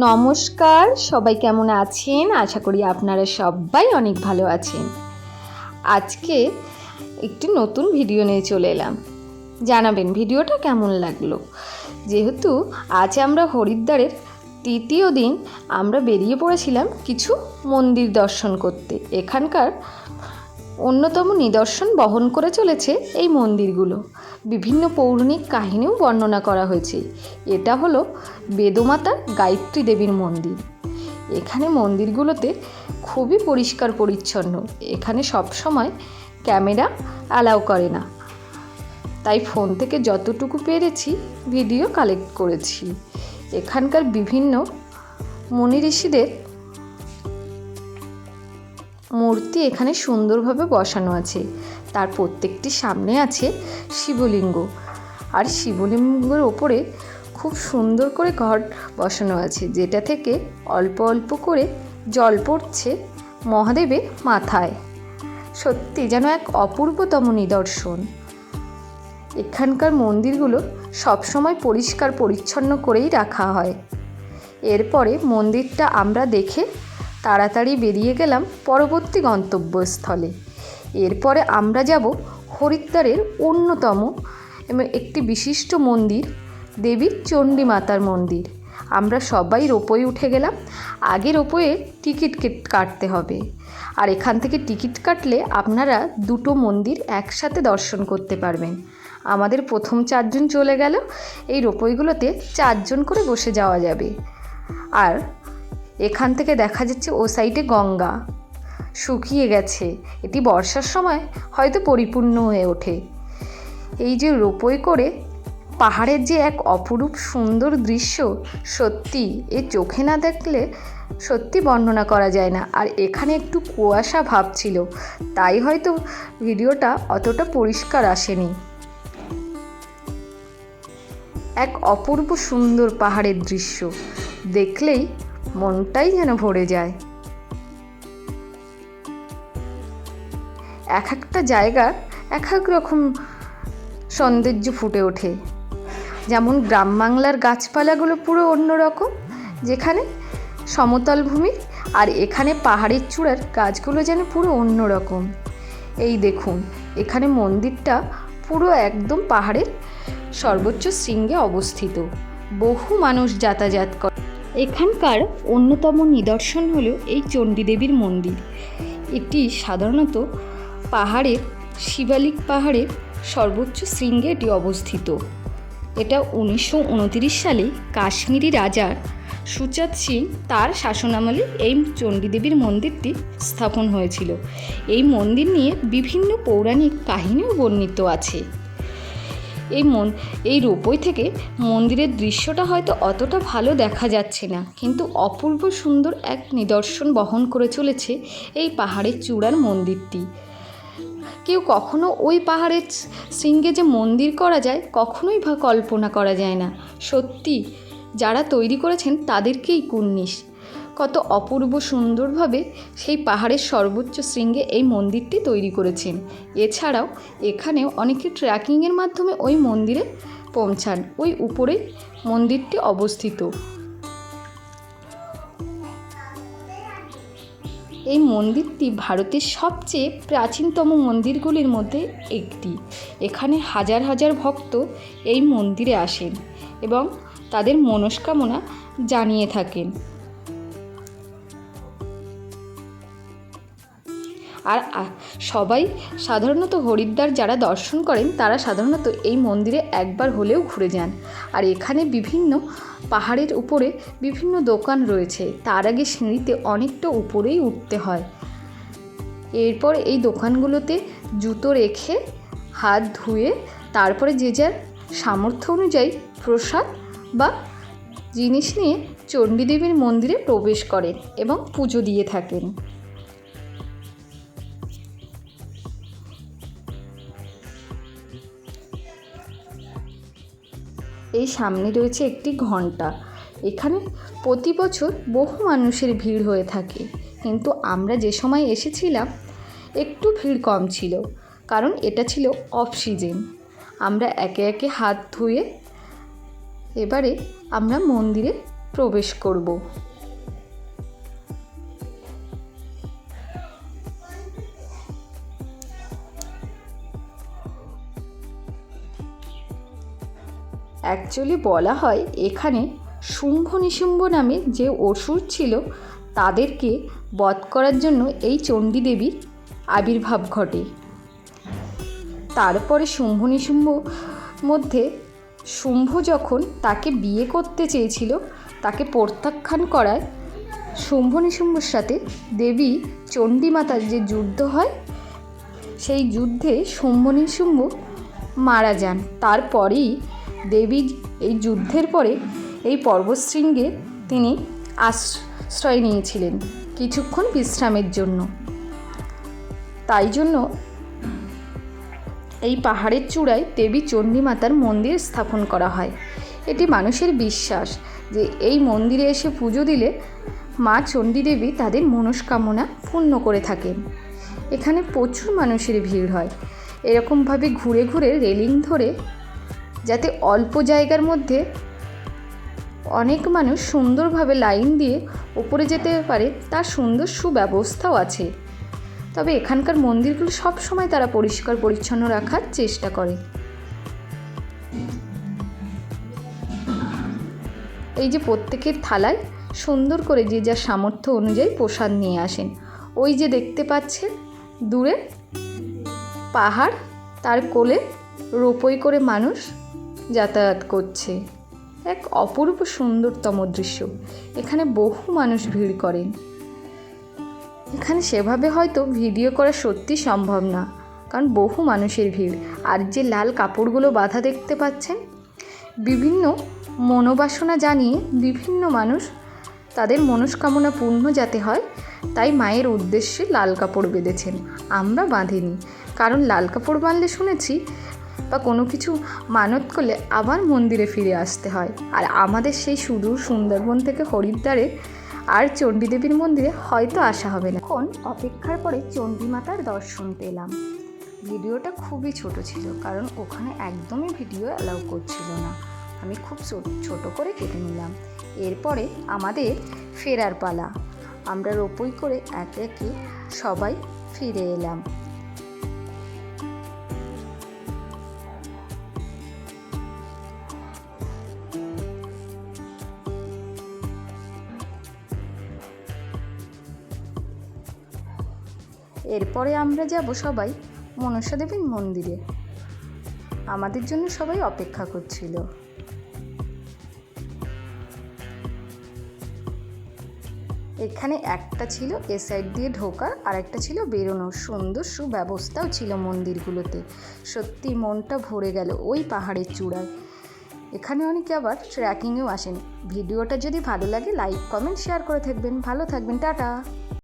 নমস্কার, সবাই কেমন আছেন? আশা করি আপনারা সবাই অনেক ভালো আছেন। আজকে একটি নতুন ভিডিও নিয়ে চলে এলাম। জানাবেন ভিডিওটা কেমন লাগলো। যেহেতু আজ আমরা হরিদ্বারের তৃতীয় দিন, আমরা বেরিয়ে পড়েছিলাম কিছু মন্দির দর্শন করতে। এখানকার অন্যতম নিদর্শন বহন করে চলেছে এই মন্দিরগুলো। বিভিন্ন পৌরাণিক কাহিনীও বর্ণনা করা হয়েছে। এটা হলো বেদমাতা গায়ত্রী দেবীর মন্দির। এখানে মন্দিরগুলোতে খুবই পরিষ্কার পরিচ্ছন্ন। এখানে সবসময় ক্যামেরা অ্যালাউ করে না, তাই ফোন থেকে যতটুকু পেরেছি ভিডিও কালেক্ট করেছি। এখানকার বিভিন্ন মুনি ঋষিদের মূর্তি এখানে সুন্দরভাবে বসানো আছে। তার প্রত্যেকটি সামনে আছে শিবলিঙ্গ, আর শিবলিঙ্গের ওপরে খুব সুন্দর করে ঘট বসানো আছে, যেটা থেকে অল্প অল্প করে জল পড়ছে মহাদেবের মাথায়। সত্যি যেন এক অপূর্বতম নিদর্শন। এখানকার মন্দিরগুলো সবসময় পরিষ্কার পরিচ্ছন্ন করেই রাখা হয়। এরপরে মন্দিরটা আমরা দেখে তাড়াতাড়ি বেরিয়ে গেলাম পরবর্তী গন্তব্যস্থলে। এরপরে আমরা যাব হরিদ্বারের অন্যতম একটি বিশিষ্ট মন্দির, দেবী চণ্ডী মাতার মন্দির। আমরা সবাই রোপওয়ে উঠে গেলাম। আগে রোপওয়ে টিকিট কাটতে হবে, আর এখান থেকে টিকিট কাটলে আপনারা দুটো মন্দির একসাথে দর্শন করতে পারবেন। আমাদের প্রথম 4 জন চলে গেল। এই রোপওয়েগুলোতে 4 জন করে বসে যাওয়া যাবে। আর এখান থেকে দেখা যাচ্ছে ও সাইডে গঙ্গা শুকিয়ে গেছে। এটি বর্ষার সময় হয়তো পরিপূর্ণ হয়ে ওঠে। এই যে রোপওয়ে করে পাহাড়ের যে এক অপরূপ সুন্দর দৃশ্য, সত্যি এ চোখে না দেখলে সত্যি বর্ণনা করা যায় না। আর এখানে একটু কুয়াশা ভাব ছিল, তাই হয়তো ভিডিওটা অতটা পরিষ্কার আসেনি। এক অপূর্ব সুন্দর পাহাড়ের দৃশ্য দেখলেই মনটাই যেন ভরে যায়। এক একটা জায়গা এক এক রকম সৌন্দর্য ফুটে ওঠে। যেমন গ্রাম বাংলার গাছপালাগুলো পুরো অন্যরকম, যেখানে সমতল ভূমি, আর এখানে পাহাড়ের চূড়ার গাছগুলো যেন পুরো অন্যরকম। এই দেখুন, এখানে মন্দিরটা পুরো একদম পাহাড়ের সর্বোচ্চ শৃঙ্গে অবস্থিত। বহু মানুষ যাতায়াত করে। এখানকার অন্যতম নিদর্শন হলো এই চণ্ডী দেবীর মন্দির। এটি সাধারণত পাহাড়ের শিবালিক পাহাড়ের সর্বোচ্চ শৃঙ্গে এটি অবস্থিত। এটা 1929 সালে কাশ্মীরি রাজা সুচাঁদ সিং তার শাসনামলে এই চণ্ডী দেবীর মন্দিরটি স্থাপন হয়েছিল। এই মন্দির নিয়ে বিভিন্ন পৌরাণিক কাহিনীও বর্ণিত আছে। এই রোপওয়ে থেকে মন্দিরের দৃশ্যটা হয়তো অতটা ভালো দেখা যাচ্ছে না, কিন্তু অপূর্ব সুন্দর এক নিদর্শন বহন করে চলেছে এই পাহাড়ের চূড়ার মন্দিরটি। কেউ কখনো ওই পাহাড়ের শৃঙ্গে যে মন্দির করা যায় কখনোই কল্পনা করা যায় না। সত্যি যারা তৈরি করেছেন তাদেরকেই কুর্নিশ। কত অপূর্ব সুন্দরভাবে সেই পাহাড়ের সর্বোচ্চ শৃঙ্গে এই মন্দিরটি তৈরি করেছেন। এছাড়াও এখানেও অনেকে ট্রেকিংয়ের মাধ্যমে ওই মন্দিরে পৌঁছান। ওই উপরেই মন্দিরটি অবস্থিত। এই মন্দিরটি ভারতের সবচেয়ে প্রাচীনতম মন্দিরগুলির মধ্যে একটি। এখানে হাজার হাজার ভক্ত এই মন্দিরে আসেন এবং তাদের মনস্কামনা জানিয়ে থাকেন। আর সবাই সাধারণত হরিদ্বার যারা দর্শন করেন তারা সাধারণত এই মন্দিরে একবার হলেও ঘুরে যান। আর এখানে বিভিন্ন পাহাড়ের উপরে বিভিন্ন দোকান রয়েছে। তার আগে সিঁড়িতে অনেকটা উপরেই উঠতে হয়। এরপর এই দোকানগুলোতে জুতো রেখে হাত ধুয়ে তারপরে যে যার সামর্থ্য অনুযায়ী প্রসাদ বা জিনিস নিয়ে চণ্ডী দেবীর মন্দিরে প্রবেশ করেন এবং পুজো দিয়ে থাকেন। এই সামনে রয়েছে একটি ঘণ্টা। এখানে প্রতি বছর বহু মানুষের ভিড় হয়ে থাকে, কিন্তু আমরা যে সময় এসেছিলাম একটু ভিড় কম ছিল, কারণ এটা ছিল অফ সিজন। আমরা একে একে হাত ধুয়ে এবারে আমরা মন্দিরে প্রবেশ করব। অ্যাকচুয়ালি বলা হয় এখানে শুম্ভ নিশুম্ভ নামে যে অসুর ছিল তাদেরকে বধ করার জন্য এই চণ্ডী দেবীর আবির্ভাব ঘটে। তারপরে শুম্ভ নিশুম্ভ মধ্যে শুম্ভ যখন তাকে বিয়ে করতে চেয়েছিল, তাকে প্রত্যাখ্যান করায় শুম্ভ নিশুম্ভর সাথে দেবী চণ্ডী মাতার যে যুদ্ধ হয়, সেই যুদ্ধে শুম্ভ নিশুম্ভ মারা যান। তারপরেই দেবী এই যুদ্ধের পরে এই পর্বতশৃঙ্গে তিনি আশ্রয় নিয়েছিলেন কিছুক্ষণ বিশ্রামের জন্য। তাই জন্য এই পাহাড়ের চূড়ায় দেবী চণ্ডী মাতার মন্দির স্থাপন করা হয়। এটি মানুষের বিশ্বাস যে এই মন্দিরে এসে পুজো দিলে মা চণ্ডী দেবী তাদের মনস্কামনা পূর্ণ করে থাকেন। এখানে প্রচুর মানুষের ভিড় হয়। এরকমভাবে ঘুরে ঘুরে রেলিং ধরে যাতে অল্প জায়গার মধ্যে অনেক মানুষ সুন্দরভাবে লাইন দিয়ে উপরে যেতে পারে তার সুন্দর সুব্যবস্থাও আছে। তবে এখানকার মন্দিরগুলো সব সময় তারা পরিষ্কার পরিচ্ছন্ন রাখার চেষ্টা করে। এই যে প্রত্যেকের থালায় সুন্দর করে যে যার সামর্থ্য অনুযায়ী প্রসাদ নিয়ে আসেন। ওই যে দেখতে পাচ্ছেন দূরে পাহাড়, তার কোলে রোপই করে মানুষ যাতায়াত করছে। এক অপূর্ব সুন্দরতম দৃশ্য। এখানে বহু মানুষ ভিড় করেন। এখানে সেভাবে হয়তো ভিডিও করা সত্যি সম্ভব না, কারণ বহু মানুষের ভিড়। আর যে লাল কাপড়গুলো বাঁধা দেখতে পাচ্ছেন, বিভিন্ন মনোবাসনা জানিয়ে বিভিন্ন মানুষ তাদের মনস্কামনা পূর্ণ যাতে হয় তাই মায়ের উদ্দেশ্যে লাল কাপড় বেঁধেছেন। আমরা বাঁধিনি, কারণ লাল কাপড় বাঁধলে শুনেছি বা কোনো কিছু মানত করলে আবার মন্দিরে ফিরে আসতে হয়। আর আমাদের সেই সুদূর সুন্দরবন থেকে হরিদ্বারে আর চণ্ডী দেবীর মন্দিরে হয়তো আসা হবে না। এখন অপেক্ষার পরে চণ্ডী মাতার দর্শন পেলাম। ভিডিওটা খুবই ছোট ছিল, কারণ ওখানে একদমই ভিডিও অ্যালাউ করছিল না। আমি খুব ছোট করে কেটে নিলাম। এরপরে আমাদের ফেরার পালা। আমরা রোপই করে একে একে সবাই ফিরে এলাম। এরপরে আমরা যাব সবাই মনসা দেবীর মন্দিরে। আমাদের জন্য সবাই অপেক্ষা করছিল। এখানে একটা ছিল এ সাইড দিয়ে ঢোকার, আর একটা ছিল বেরোনোর। সুন্দর সুব্যবস্থাও ছিল মন্দিরগুলোতে। সত্যি মনটা ভরে গেল ওই পাহাড়ের চূড়ায়। এখানে অনেকে আবার ট্রেকিংয়েও আসেন। ভিডিওটা যদি ভালো লাগে লাইক কমেন্ট শেয়ার করে থাকবেন। ভালো থাকবেন, টাটা।